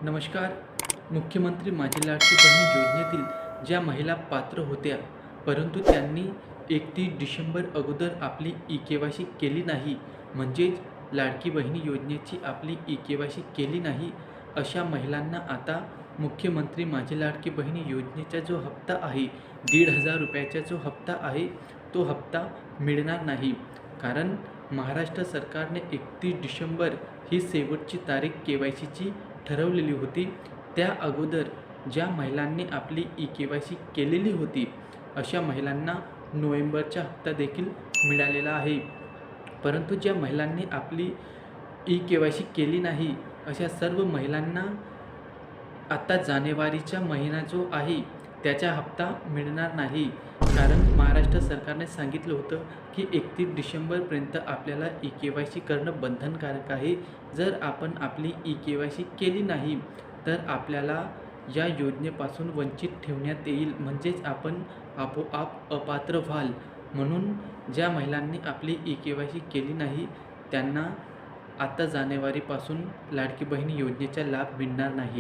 नमस्कार. मुख्यमंत्री माझी लाडकी बहीण योजनेतील ज्या महिला पात्र होत्या, परंतु त्यांनी 31 डिसेंबर अगोदर आपली ई-के-वाय-सी केली नाही, म्हणजेच लाडकी बहीण योजनेची आपली ई-के-वाय-सी केली नाही, अशा महिलांना आता मुख्यमंत्री माझी लाडकी बहीण योजनेचा जो हप्ता आहे, 1,500 रुपयाचा जो हप्ता आहे, तो हप्ता मिळणार नाही. कारण महाराष्ट्र सरकारने 31 डिसेंबर ही शेवटची तारीख के-वाय-सीची ठरवलेली होती. त्या अगोदर ज्या महिलांनी आपली ई-के-वाय-सी केलेली होती, अशा महिलांना नोव्हेंबरचा हप्ता देखील मिळालेला आहे. परंतु ज्या महिलांनी आपली ई-के-वाय-सी केली नाही, अशा सर्व महिलांना आता जानेवारीचा महिना जो आहे, त्याचा हप्ता मिळणार नाही. कारण महाराष्ट्र सरकारने सांगितलं होतं की 31 डिसेंबरपर्यंत आपल्याला ई-के-वाय-सी करणं बंधनकारक आहे. जर आपण आपली ई-के-वाय-सी केली नाही, तर आपल्याला या योजनेपासून वंचित ठेवण्यात येईल, म्हणजेच आपण आपोआप अपात्र व्हाल. म्हणून ज्या महिलांनी आपली ई-के-वाय-सी केली नाही, त्यांना आता जानेवारीपासून लाडकी बहीण योजनेचा लाभ मिळणार नाही.